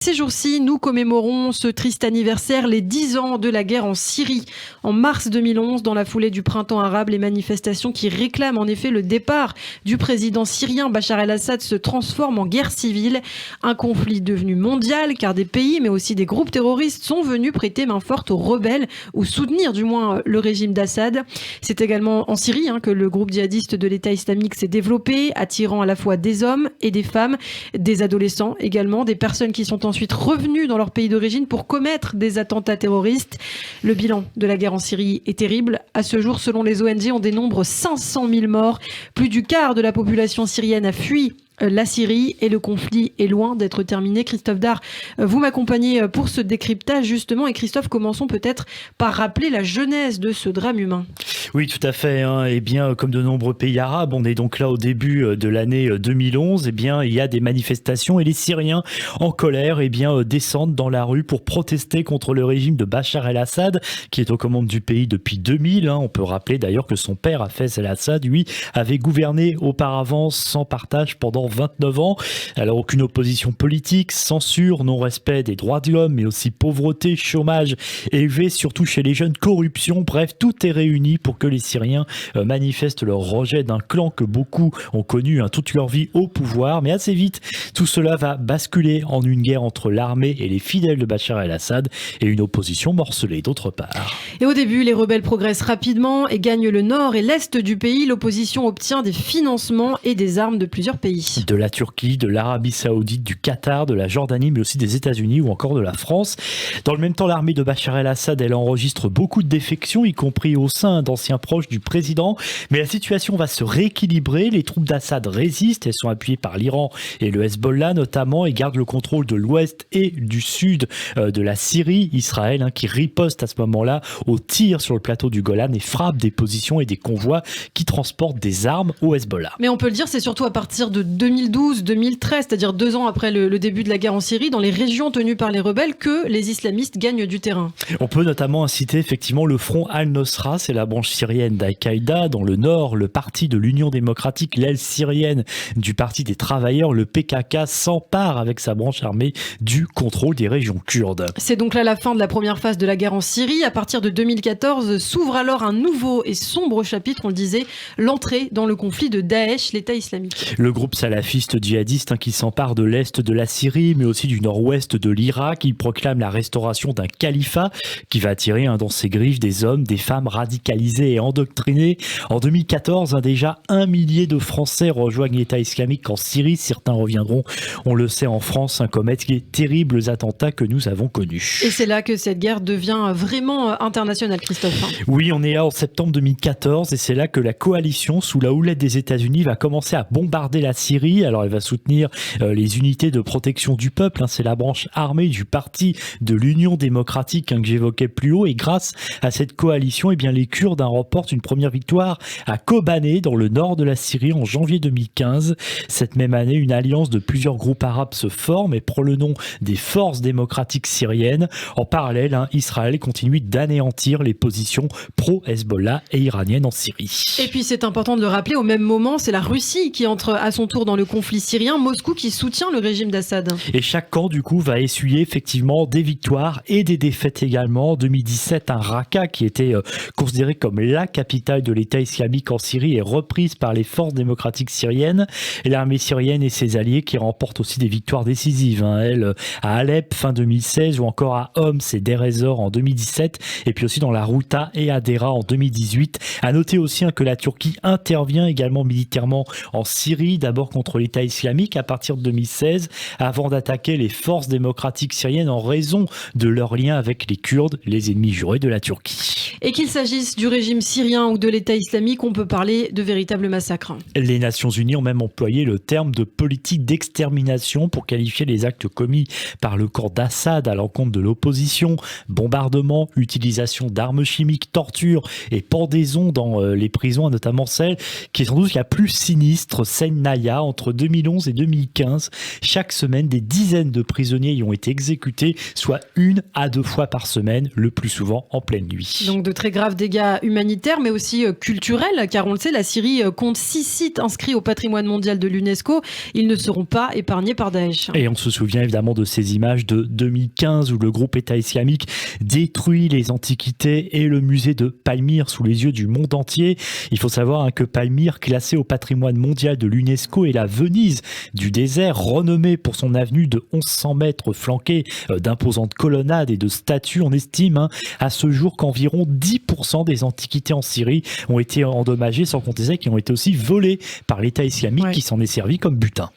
Ces jours-ci, nous commémorons ce triste anniversaire, les 10 ans de la guerre en Syrie. En mars 2011, dans la foulée du printemps arabe, les manifestations qui réclament en effet le départ du président syrien Bachar el-Assad se transforment en guerre civile. Un conflit devenu mondial car des pays, mais aussi des groupes terroristes sont venus prêter main forte aux rebelles ou soutenir du moins le régime d'Assad. C'est également en Syrie que le groupe djihadiste de l'État islamique s'est développé, attirant à la fois des hommes et des femmes, des adolescents également, des personnes qui sont ensuite revenus dans leur pays d'origine pour commettre des attentats terroristes. Le bilan de la guerre en Syrie est terrible. À ce jour, selon les ONG, on dénombre 500 000 morts. Plus du quart de la population syrienne a fui la Syrie et le conflit est loin d'être terminé. Christophe Dard, vous m'accompagnez pour ce décryptage justement. Et Christophe, commençons peut-être par rappeler la genèse de ce drame humain. Oui, tout à fait. Eh bien, comme de nombreux pays arabes, on est donc là au début de l'année 2011. Eh bien, il y a des manifestations et les Syriens en colère, descendent dans la rue pour protester contre le régime de Bachar el-Assad, qui est aux commandes du pays depuis 2000. On peut rappeler d'ailleurs que son père, Hafez el-Assad, lui, avait gouverné auparavant sans partage pendant 29 ans. Alors, aucune opposition politique, censure, non-respect des droits de l'homme, mais aussi pauvreté, chômage élevé, surtout chez les jeunes, corruption. Bref, tout est réuni pour que les Syriens manifestent leur rejet d'un clan que beaucoup ont connu toute leur vie au pouvoir. Mais assez vite, tout cela va basculer en une guerre entre l'armée et les fidèles de Bachar el-Assad et une opposition morcelée d'autre part. Et au début, les rebelles progressent rapidement et gagnent le nord et l'est du pays. L'opposition obtient des financements et des armes de plusieurs pays. De la Turquie, de l'Arabie Saoudite, du Qatar, de la Jordanie, mais aussi des États-Unis ou encore de la France. Dans le même temps, l'armée de Bachar el-Assad, elle enregistre beaucoup de défections, y compris au sein d'anciens proches du président. Mais la situation va se rééquilibrer. Les troupes d'Assad résistent. Elles sont appuyées par l'Iran et le Hezbollah notamment et gardent le contrôle de l'ouest et du sud de la Syrie. Israël qui riposte à ce moment-là aux tirs sur le plateau du Golan et frappe des positions et des convois qui transportent des armes au Hezbollah. Mais on peut le dire, c'est surtout à partir de 2012-2013, c'est-à-dire 2 ans après le début de la guerre en Syrie, dans les régions tenues par les rebelles, que les islamistes gagnent du terrain. On peut notamment citer effectivement le front Al-Nosra, c'est la branche syrienne d'Al-Qaïda. Dans le nord, le parti de l'Union démocratique, l'aile syrienne du parti des travailleurs, le PKK, s'empare avec sa branche armée du contrôle des régions kurdes. C'est donc là la fin de la première phase de la guerre en Syrie. À partir de 2014, s'ouvre alors un nouveau et sombre chapitre, on le disait, l'entrée dans le conflit de Daesh, l'État islamique. Le groupe salafiste djihadiste qui s'empare de l'est de la Syrie, mais aussi du nord-ouest de l'Irak. Il proclame la restauration d'un califat qui va attirer dans ses griffes des hommes, des femmes radicalisés et endoctrinés. En 2014, déjà 1 millier de Français rejoignent l'État islamique en Syrie. Certains reviendront, on le sait, en France, commettre les terribles attentats que nous avons connus. Et c'est là que cette guerre devient vraiment internationale, Christophe. Oui, on est là en septembre 2014 et c'est là que la coalition, sous la houlette des États-Unis, va commencer à bombarder la Syrie. Alors, elle va soutenir les unités de protection du peuple. C'est la branche armée du parti de l'Union démocratique que j'évoquais plus haut. Et grâce à cette coalition, les Kurdes remportent une première victoire à Kobané, dans le nord de la Syrie, en janvier 2015. Cette même année, une alliance de plusieurs groupes arabes se forme et prend le nom des Forces démocratiques syriennes. En parallèle, Israël continue d'anéantir les positions pro-Hezbollah et iraniennes en Syrie. Et puis c'est important de le rappeler, au même moment, c'est la Russie qui entre à son tour dans le conflit syrien, Moscou qui soutient le régime d'Assad. Et chaque camp, du coup, va essuyer effectivement des victoires et des défaites également. En 2017, Raqqa, qui était considérée comme la capitale de l'État islamique en Syrie, est reprise par les forces démocratiques syriennes. Et l'armée syrienne et ses alliés qui remportent aussi des victoires décisives. Elle, à Alep, fin 2016, ou encore à Homs et Deir ez-Zor en 2017, et puis aussi dans la Ghouta et à Deraa en 2018. À noter aussi que la Turquie intervient également militairement en Syrie, d'abord contre l'État islamique à partir de 2016, avant d'attaquer les forces démocratiques syriennes en raison de leur lien avec les Kurdes, les ennemis jurés de la Turquie. Et qu'il s'agisse du régime syrien ou de l'État islamique, on peut parler de véritables massacres. Les Nations Unies ont même employé le terme de politique d'extermination pour qualifier les actes commis par le camp d'Assad à l'encontre de l'opposition. Bombardements, utilisation d'armes chimiques, torture et pendaison dans les prisons, notamment celle qui est sans doute la plus sinistre, Sein Naya entre 2011 et 2015. Chaque semaine, des dizaines de prisonniers y ont été exécutés, soit 1 à 2 fois par semaine, le plus souvent en pleine nuit. Donc de très graves dégâts humanitaires, mais aussi culturels, car on le sait, la Syrie compte 6 sites inscrits au patrimoine mondial de l'UNESCO. Ils ne seront pas épargnés par Daesh. Et on se souvient évidemment de ces images de 2015 où le groupe État islamique détruit les antiquités et le musée de Palmyre sous les yeux du monde entier. Il faut savoir que Palmyre, classé au patrimoine mondial de l'UNESCO, est la Venise du désert, renommée pour son avenue de 1100 mètres flanquée d'imposantes colonnades et de statues. On estime à ce jour qu'environ 10% des antiquités en Syrie ont été endommagées, sans compter celles qui ont été aussi volées par l'État islamique qui s'en est servi comme butin.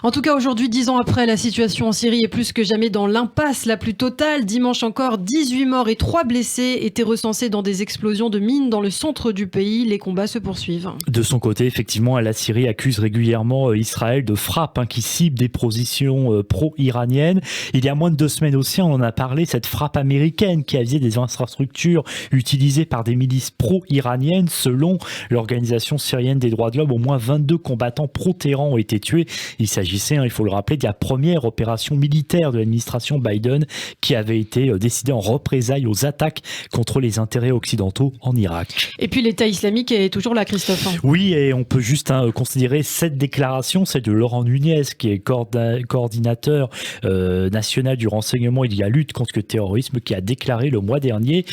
En tout cas, aujourd'hui, 10 ans après, la situation en Syrie est plus que jamais dans l'impasse la plus totale. Dimanche encore, 18 morts et 3 blessés étaient recensés dans des explosions de mines dans le centre du pays. Les combats se poursuivent. De son côté, effectivement, la Syrie accuse régulièrement Israël de frappes qui ciblent des positions pro-iraniennes. Il y a moins de 2 semaines aussi, on en a parlé, cette frappe américaine qui a visé des infrastructures utilisées par des milices pro-iraniennes. Selon l'Organisation syrienne des droits de l'homme, au moins 22 combattants pro-Téhéran ont été tués. Il s'agissait, il faut le rappeler, de la première opération militaire de l'administration Biden qui avait été décidée en représailles aux attaques contre les intérêts occidentaux en Irak. Et puis l'État islamique est toujours là, Christophe. Oui, et on peut juste considérer cette déclaration, celle de Laurent Nunez, qui est coordinateur national du renseignement et de la lutte contre le terrorisme, qui a déclaré le mois dernier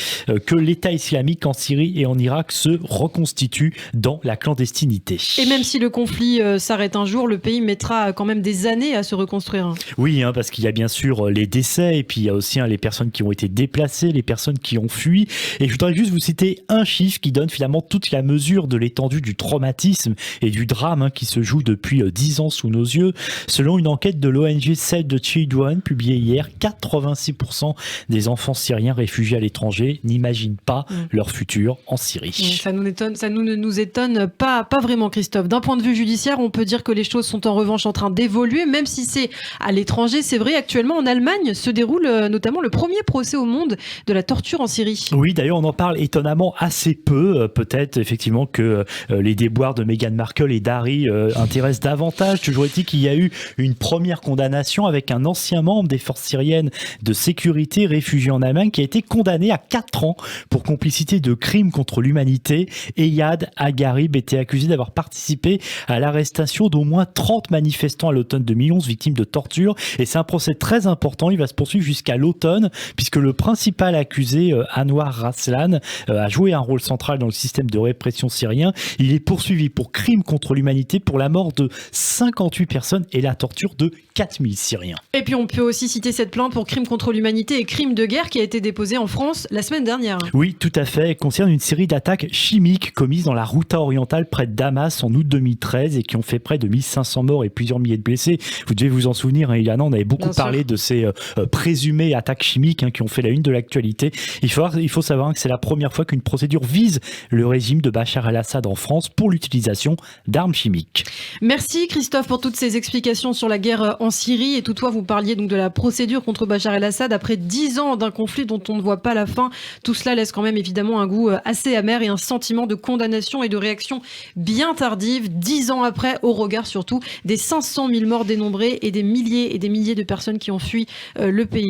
que l'État islamique en Syrie et en Irak se reconstitue dans la clandestinité. Et même si le conflit s'arrête un jour, le pays mettra quand même des années à se reconstruire. Oui, parce qu'il y a bien sûr les décès et puis il y a aussi les personnes qui ont été déplacées, les personnes qui ont fui. Et je voudrais juste vous citer un chiffre qui donne finalement toute la mesure de l'étendue du traumatisme et du drame qui se joue depuis 10 ans sous nos yeux. Selon une enquête de l'ONG Save the Children publiée hier, 86% des enfants syriens réfugiés à l'étranger n'imaginent pas leur futur en Syrie. Ça ne nous étonne pas vraiment, Christophe. D'un point de vue judiciaire, on peut dire que les choses sont en revanche en train d'évoluer, même si c'est à l'étranger. C'est vrai, actuellement en Allemagne se déroule notamment le premier procès au monde de la torture en Syrie. Oui, d'ailleurs on en parle étonnamment assez peu. Peut-être effectivement que les déboires de Meghan Markle et d'Harry intéressent davantage. Toujours est-il qu'il y a eu une première condamnation avec un ancien membre des forces syriennes de sécurité réfugié en Allemagne qui a été condamné à 4 ans pour complicité de crimes contre l'humanité. Eyad Agharib était accusé d'avoir participé à l'arrestation d'au moins 30 manifestants à l'automne 2011 victimes de torture. Et c'est un procès très important. Il va se poursuivre jusqu'à l'automne puisque le principal accusé, Anwar Raslan, a joué un rôle central dans le système de répression syrien. Il est poursuivi pour crimes contre l'humanité pour la mort de 58 personnes et la torture de 4000 Syriens. Et puis on peut aussi citer cette plainte pour crimes contre l'humanité et crimes de guerre qui a été déposée en France la semaine dernière. Oui, tout à fait. Elle concerne une série d'attaques chimiques commises dans la Ghouta orientale près de Damas en août 2013 et qui ont fait près de 1500 morts et plusieurs milliers de blessés. Vous devez vous en souvenir, Iliana, on avait beaucoup parlé de ces présumées attaques chimiques qui ont fait la une de l'actualité. Il faut savoir que c'est la première fois qu'une procédure vise le régime de Bachar el-Assad en France pour l'utilisation d'armes chimiques. Merci Christophe pour toutes ces explications sur la guerre en Syrie. Et toutefois, vous parliez donc de la procédure contre Bachar el-Assad après 10 ans d'un conflit dont on ne voit pas la fin. Tout cela laisse quand même évidemment un goût assez amer et un sentiment de condamnation et de réaction bien tardive. 10 ans après, au regard surtout des 500 000 morts dénombrés et des milliers de personnes qui ont fui le pays.